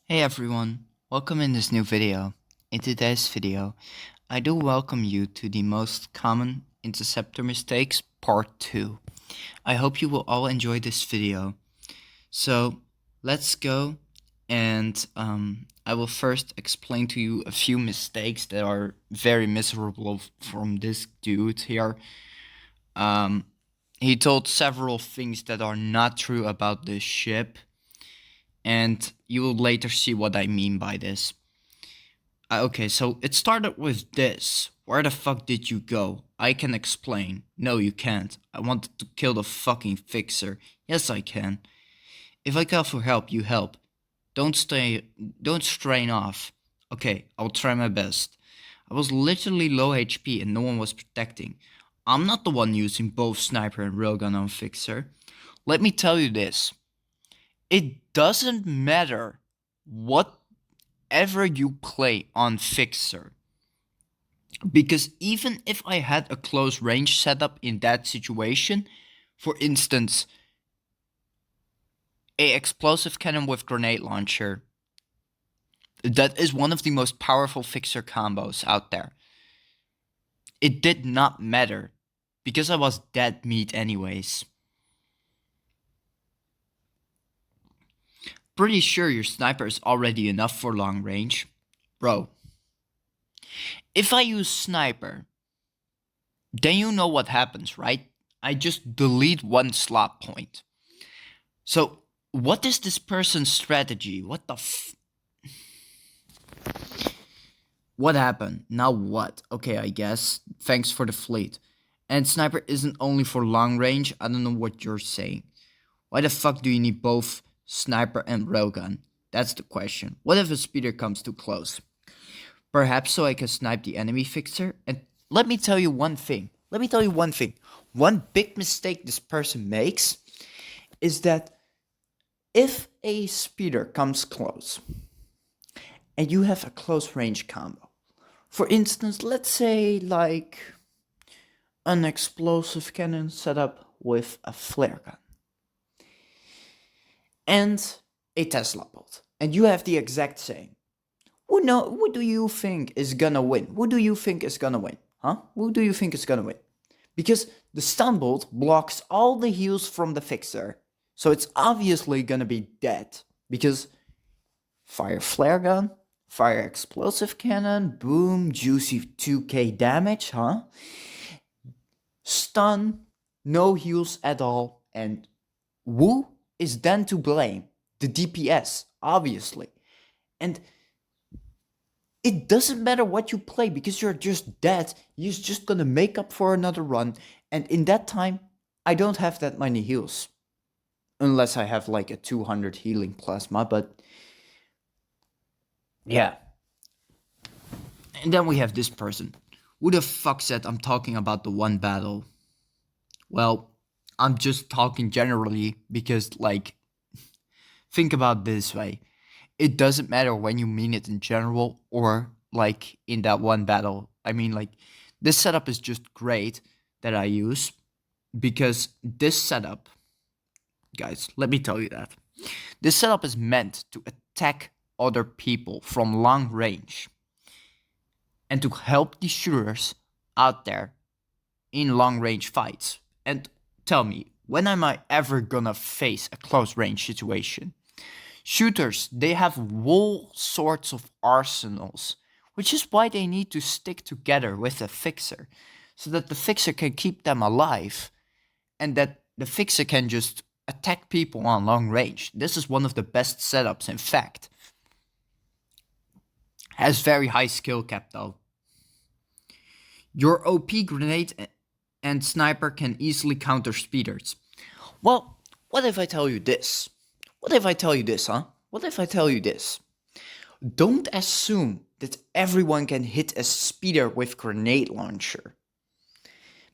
Hey everyone, welcome in this new video. In today's video, I do welcome you to the most common interceptor mistakes part 2. I hope you will all enjoy this video. So let's go and I will first explain to you a few mistakes that are very miserable from this dude here. He told several things that are not true about this ship, and you will later see what I mean by this. Okay, so it started with this. Where the fuck did you go? I can explain. No, you can't. I wanted to kill the fucking fixer. Yes, I can. If I call for help, you help. Don't strain off. Okay, I'll try my best. I was literally low HP and no one was protecting. I'm not the one using both sniper and railgun on fixer. Let me tell you this. It doesn't matter whatever you play on fixer. Because even if I had a close range setup in that situation, for instance, a explosive cannon with grenade launcher, that is one of the most powerful fixer combos out there. It did not matter, because I was dead meat anyways. Pretty sure your sniper is already enough for long range. Bro, if I use sniper, then you know what happens, right? I just delete one slot point. So, what is this person's strategy? What the What happened? Now what? Okay, I guess. Thanks for the fleet. And sniper isn't only for long range. I don't know what you're saying. Why the fuck do you need both sniper and railgun? That's the question. What if a speeder comes too close? Perhaps so I can snipe the enemy fixer? And let me tell you one thing. One big mistake this person makes is that if a speeder comes close and you have a close range combo, for instance, let's say like an explosive cannon setup with a flare gun and a Tesla bolt, and you have the exact same. Who do you think is gonna win? Who do you think is gonna win? Huh? Who do you think is gonna win? Because the stun bolt blocks all the heals from the fixer, so it's obviously gonna be dead. Because fire flare gun, fire explosive cannon, boom, juicy 2k damage, huh? Stun, no heals at all, and who is then to blame? The DPS, obviously. And it doesn't matter what you play because you're just dead. You're just gonna make up for another run. And in that time, I don't have that many heals. Unless I have like a 200 healing plasma, but yeah. And then we have this person. Who the fuck said I'm talking about the one battle? Well, I'm just talking generally because, like, think about this way. It doesn't matter when you mean it in general or like in that one battle. I mean, like, this setup is just great that I use because this setup, guys, let me tell you that. This setup is meant to attack other people from long range and to help the shooters out there in long range fights. And tell me, when am I ever gonna face a close range situation? Shooters, they have all sorts of arsenals, which is why they need to stick together with a fixer, so that the fixer can keep them alive, and that the fixer can just attack people on long range. This is one of the best setups, in fact. Has very high skill cap though. Your OP grenade and sniper can easily counter speeders. Well, what if I tell you this? What if I tell you this, huh? What if I tell you this? Don't assume that everyone can hit a speeder with grenade launcher.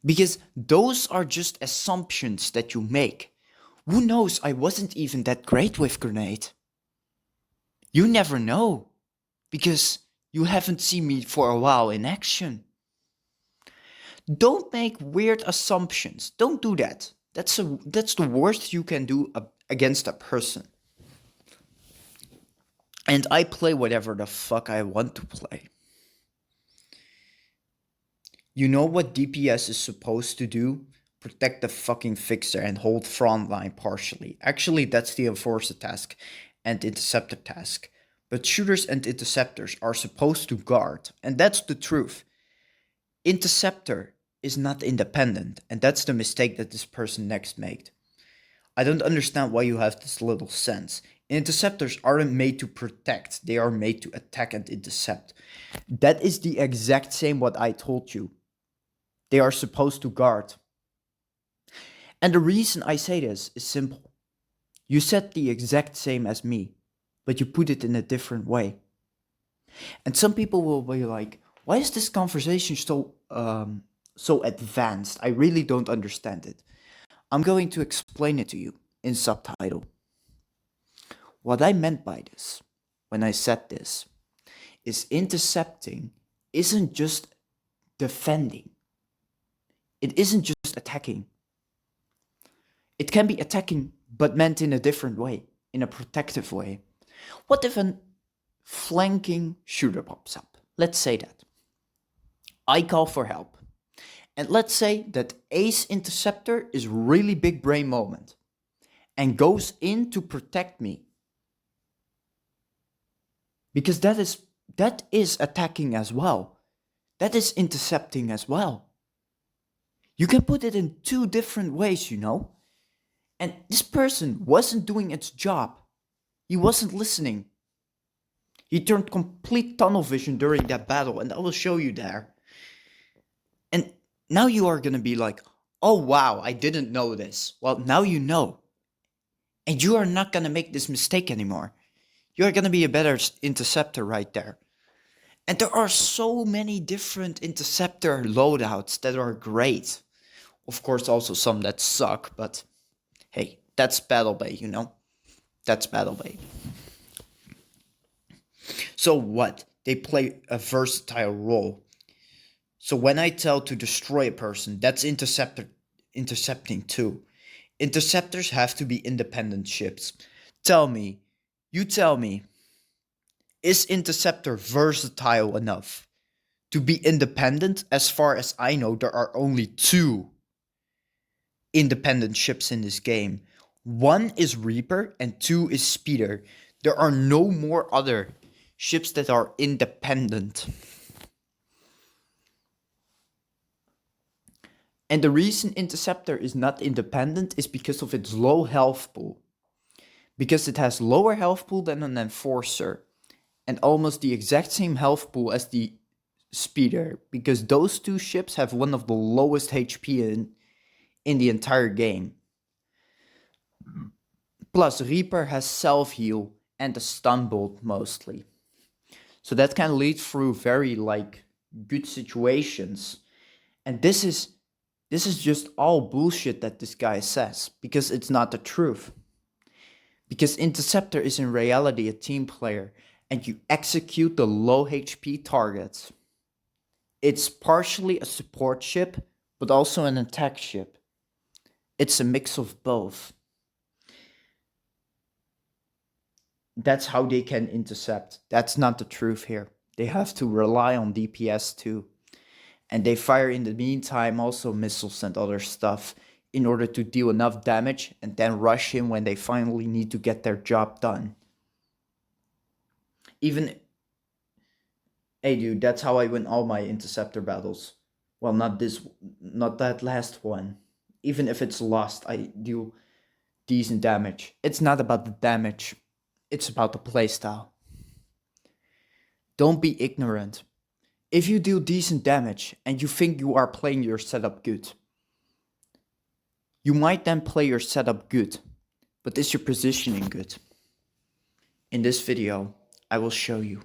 Because those are just assumptions that you make. Who knows, I wasn't even that great with grenade. You never know. Because you haven't seen me for a while in action. Don't make weird assumptions. Don't do that. That's the worst you can do against a person. And I play whatever the fuck I want to play. You know what DPS is supposed to do? Protect the fucking fixer and hold front line partially. Actually, that's the enforcer task and interceptor task. But shooters and interceptors are supposed to guard, and that's the truth. Interceptor is not independent, and that's the mistake that this person next made. I don't understand why you have this little sense. Interceptors aren't made to protect, they are made to attack and intercept. That is the exact same what I told you. They are supposed to guard. And the reason I say this is simple. You said the exact same as me, but you put it in a different way. And some people will be like, why is this conversation so advanced? I really don't understand it. I'm going to explain it to you in subtitle. What I meant by this, when I said this, is intercepting isn't just defending. It isn't just attacking. It can be attacking, but meant in a different way, in a protective way. What if a flanking shooter pops up? Let's say that. I call for help. And let's say that Ace Interceptor is really big brain moment and goes in to protect me. Because that is attacking as well. That is intercepting as well. You can put it in two different ways, you know. And this person wasn't doing its job. He wasn't listening. He turned complete tunnel vision during that battle, and I will show you there. And now you are gonna be like, oh wow, I didn't know this. Well, now you know. And you are not gonna make this mistake anymore. You are gonna be a better interceptor right there. And there are so many different interceptor loadouts that are great. Of course, also some that suck, but hey, that's battlebay, you know? That's battlebay. So what? They play a versatile role. So when I tell to destroy a person, that's intercepting too. Interceptors have to be independent ships. You tell me, is interceptor versatile enough to be independent? As far as I know, there are only two independent ships in this game. One is Reaper and two is Speeder. There are no more other ships that are independent. And the reason Interceptor is not independent is because of its low health pool. Because it has lower health pool than an Enforcer. And almost the exact same health pool as the Speeder. Because those two ships have one of the lowest HP in the entire game. Plus, Reaper has self-heal and a stun bolt mostly. So that can lead through very good situations. And this is just all bullshit that this guy says, because it's not the truth. Because Interceptor is in reality a team player, and you execute the low HP targets. It's partially a support ship, but also an attack ship. It's a mix of both. That's how they can intercept. That's not the truth here. They have to rely on DPS too. And they fire in the meantime also missiles and other stuff in order to deal enough damage and then rush in when they finally need to get their job done. Hey dude, that's how I win all my interceptor battles. Well, not that last one. Even if it's lost, I do decent damage. It's not about the damage. It's about the playstyle. Don't be ignorant. If you do decent damage and you think you are playing your setup good, you might then play your setup good, but is your positioning good? In this video, I will show you.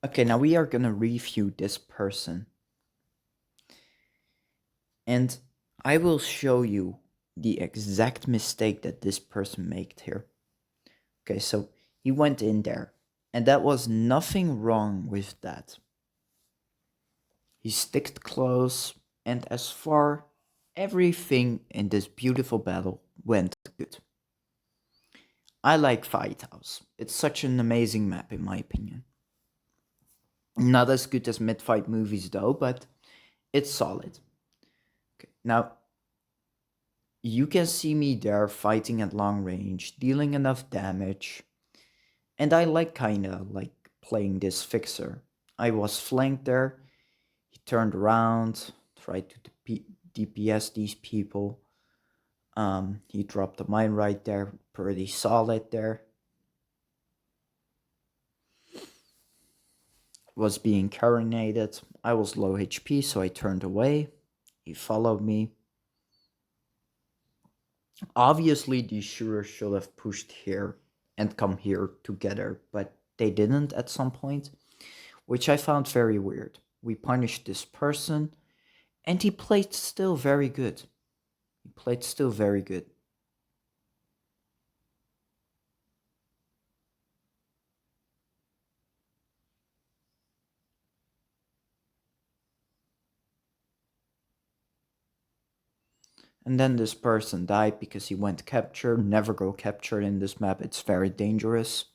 Okay, now we are gonna review this person. And I will show you the exact mistake that this person made here. Okay, so he went in there. And that was nothing wrong with that. He sticked close, and as far everything in this beautiful battle went good. I like Fight House. It's such an amazing map, in my opinion. Not as good as mid-fight movies, though, but it's solid. Okay. Now, you can see me there fighting at long range, dealing enough damage, and I like kinda like playing this fixer. I was flanked there, he turned around, tried to DPS these people. He dropped a mine right there, pretty solid there. Was being carinated. I was low HP, so I turned away. He followed me. Obviously, these shooters should have pushed here and come here together, but they didn't at some point, which I found very weird. We punished this person, and he played still very good. He played still very good. And then this person died because he went capture. Never go capture in this map, it's very dangerous.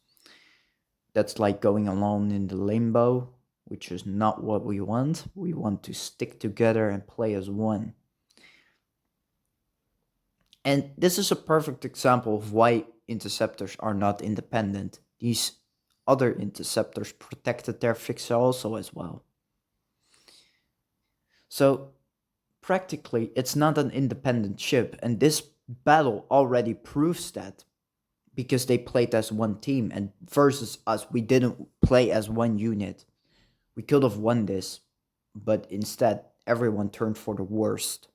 That's like going alone in the limbo, which is not what we want. We want to stick together and play as one. And this is a perfect example of why interceptors are not independent. These other interceptors protected their fixer also as well. So practically it's not an independent ship, and this battle already proves that, because they played as one team, and versus us we didn't play as one unit. We could have won this, but instead everyone turned for the worst.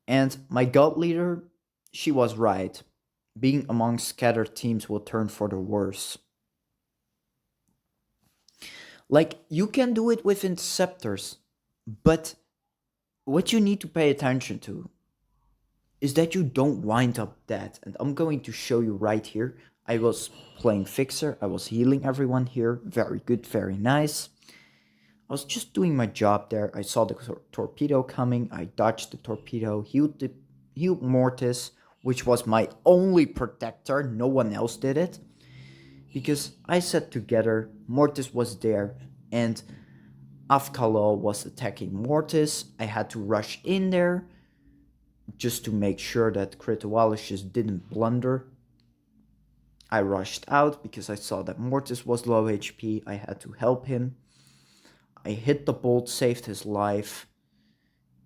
And my god leader, she was right. Being among scattered teams will turn for the worse. Like, you can do it with interceptors, but what you need to pay attention to is that you don't wind up dead. And I'm going to show you right here. I was playing Fixer, I was healing everyone here. Very good, very nice. I was just doing my job there. I saw the torpedo coming, I dodged the torpedo, healed Mortis, which was my only protector, no one else did it. Because I said together, Mortis was there, and Afkalol was attacking Mortis. I had to rush in there, just to make sure that Kritowalis didn't blunder. I rushed out because I saw that Mortis was low HP, I had to help him. I hit the bolt, saved his life,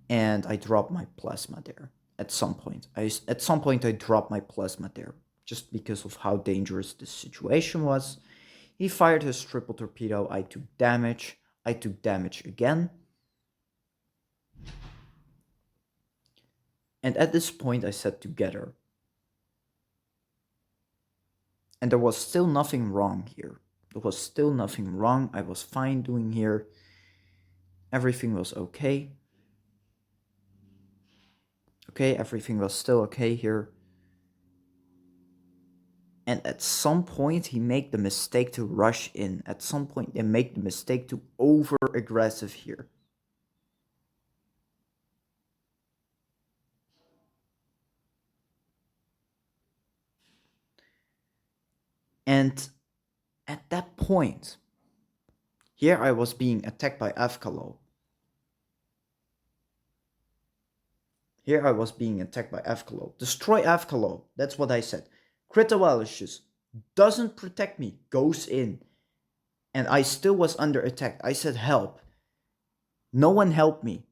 and I dropped my plasma there. At some point I dropped my plasma there, just because of how dangerous this situation was. He fired his triple torpedo, I took damage again. And at this point I said together. And there was still nothing wrong here. There was still nothing wrong. I was fine doing here. Everything was okay. Okay, everything was still okay here. And at some point he made the mistake to rush in. At some point they make the mistake to over aggressive here. And at that point, here I was being attacked by Afkalol. Here I was being attacked by Afkalol. Destroy Afkalol. That's what I said. Kritowalis doesn't protect me, goes in. And I still was under attack. I said help. No one helped me.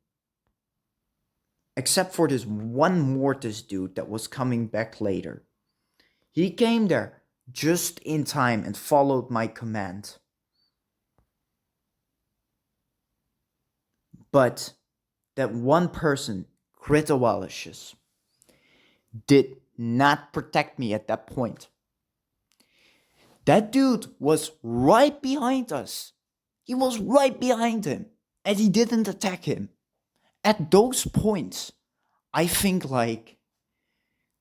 Except for this one Mortis dude that was coming back later. He came there just in time and followed my command. But that one person, Kritowalis, did not protect me at that point. That dude was right behind us. He was right behind him, and he didn't attack him. At those points, I think, like,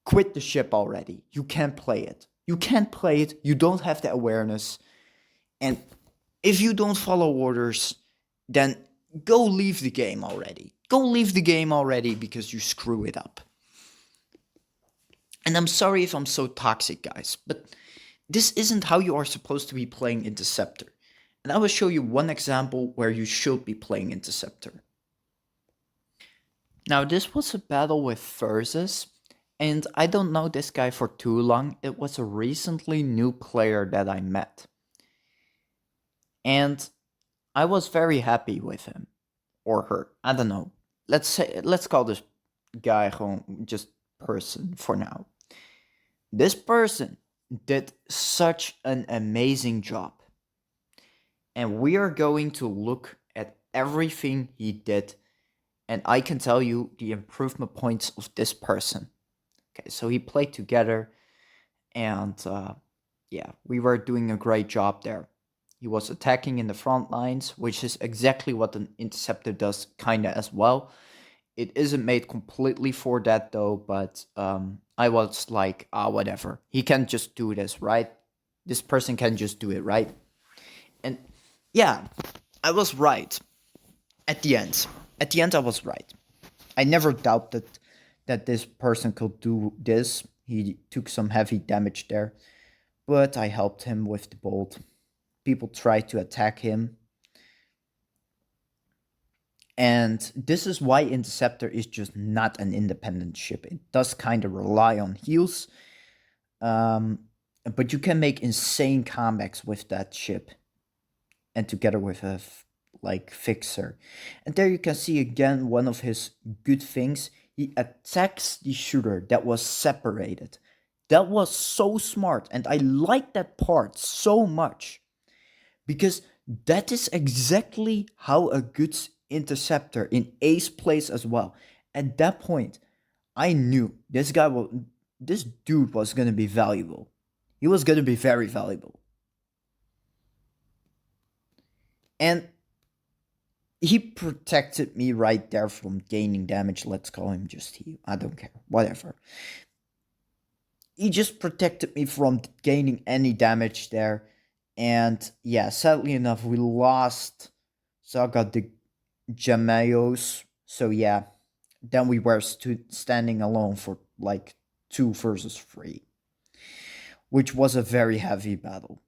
quit the ship already. You can't play it. You can't play it. You don't have the awareness. And if you don't follow orders, then go leave the game already. Go leave the game already, because you screw it up. And I'm sorry if I'm so toxic, guys, but this isn't how you are supposed to be playing Interceptor. And I will show you one example where you should be playing Interceptor. Now, this was a battle with Versus, and I don't know this guy for too long. It was a recently new player that I met. And I was very happy with him or her. I don't know. Let's call this guy just person for now. This person did such an amazing job. And we are going to look at everything he did. And I can tell you the improvement points of this person. Okay, so he played together. And yeah, we were doing a great job there. He was attacking in the front lines, which is exactly what an interceptor does, kinda as well. It isn't made completely for that though, but I was like, whatever. He can just do this, right? This person can just do it, right? And yeah, I was right at the end. At the end, I was right. I never doubted that this person could do this. He took some heavy damage there, but I helped him with the bolt. People tried to attack him. And this is why Interceptor is just not an independent ship. It does kind of rely on heals, but you can make insane comebacks with that ship, and together with a like fixer. And there you can see again one of his good things. He attacks the shooter that was separated. That was so smart, and I like that part so much because that is exactly how a good interceptor in ace plays as well. At that point, I knew this dude was gonna be valuable. He was gonna be very valuable. And he protected me right there from gaining damage. Let's call him just he. I don't care. Whatever. He just protected me from gaining any damage there. And yeah, sadly enough, we lost Saga de Jamayos. So yeah, then we were standing alone for like 2 versus 3, which was a very heavy battle.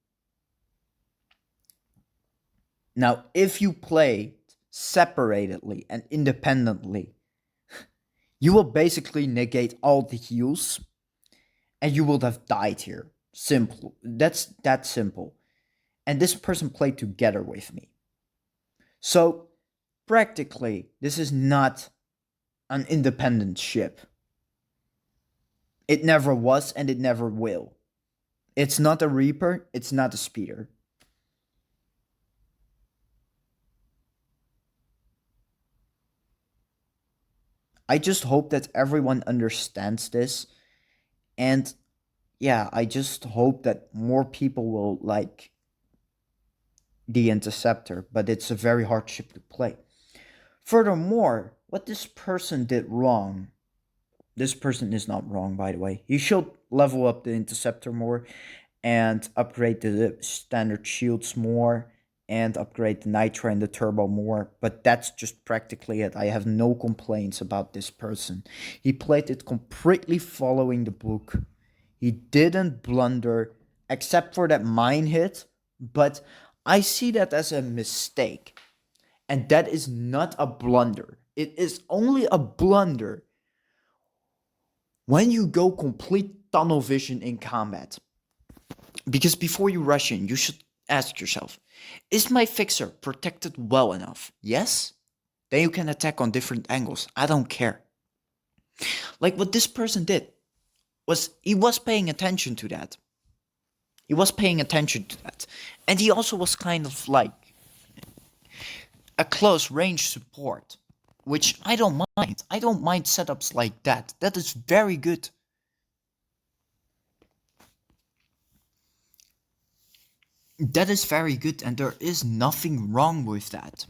Now, if you play separately and independently, you will basically negate all the heals and you would have died here. Simple. That's that simple. And this person played together with me. So, practically, this is not an independent ship. It never was and it never will. It's not a Reaper, it's not a Speeder. I just hope that everyone understands this. And yeah, I just hope that more people will like the Interceptor, but it's a very hard ship to play. Furthermore, what this person did wrong, this person is not wrong, by the way. He should level up the Interceptor more and upgrade the standard shields more and upgrade the Nitro and the Turbo more. But that's just practically it. I have no complaints about this person. He played it completely following the book. He didn't blunder, except for that mine hit. But I see that as a mistake. And that is not a blunder. It is only a blunder when you go complete tunnel vision in combat. Because before you rush in, you should ask yourself, is my fixer protected well enough? Yes? Then you can attack on different angles. I don't care. Like what this person did was he was paying attention to that. He was paying attention to that. And he also was kind of like a close range support, which I don't mind. I don't mind setups like that. That is very good. That is very good, and there is nothing wrong with that.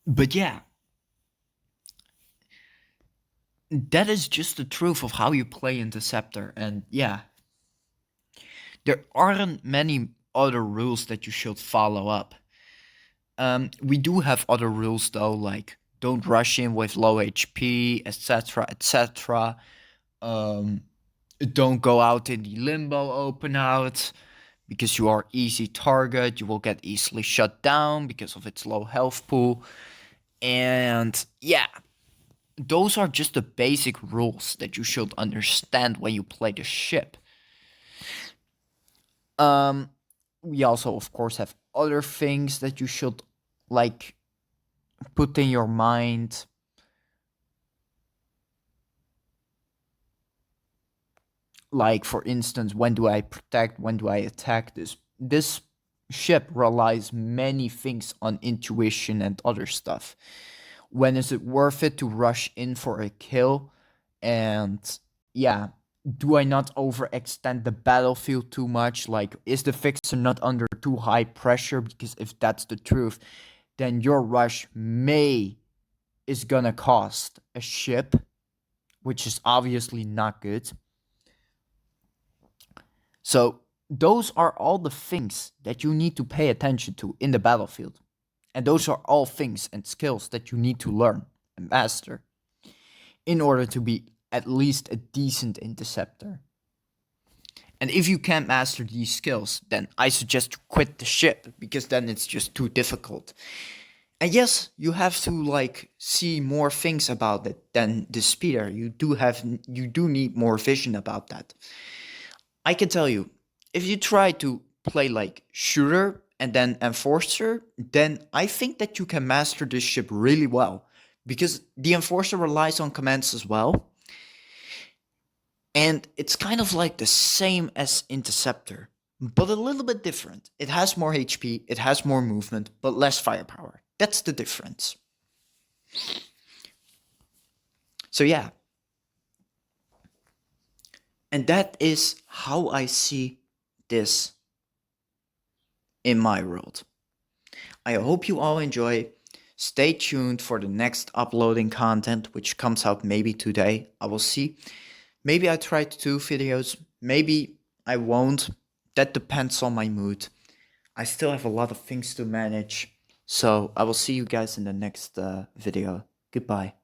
But yeah, that is just the truth of how you play Interceptor, and yeah, there aren't many other rules that you should follow up. We do have other rules though, like don't rush in with low HP, etc., etc. Don't go out in the limbo open out because you are easy target. You will get easily shut down because of its low health pool. And yeah, those are just the basic rules that you should understand when you play the ship. We also, of course, have other things that you should like put in your mind. Like, for instance, when do I protect? When do I attack? This ship relies many things on intuition and other stuff. When is it worth it to rush in for a kill? And yeah, do I not overextend the battlefield too much? Like, is the fixer not under too high pressure? Because if that's the truth, then your rush is gonna cost a ship, which is obviously not good. So those are all the things that you need to pay attention to in the battlefield. And those are all things and skills that you need to learn and master in order to be at least a decent interceptor. And if you can't master these skills, then I suggest you quit the ship, because then it's just too difficult. And yes, you have to like see more things about it than the speeder. You do need more vision about that. I can tell you, if you try to play like shooter and then enforcer, then I think that you can master this ship really well, because the enforcer relies on commands as well. And it's kind of like the same as interceptor, but a little bit different. It has more HP, it has more movement, but less firepower. That's the difference. So yeah. And that is how I see this in my world. I hope you all enjoy. Stay tuned for the next uploading content, which comes out maybe today. I will see. Maybe I try to do videos. Maybe I won't. That depends on my mood. I still have a lot of things to manage. So I will see you guys in the next video. Goodbye.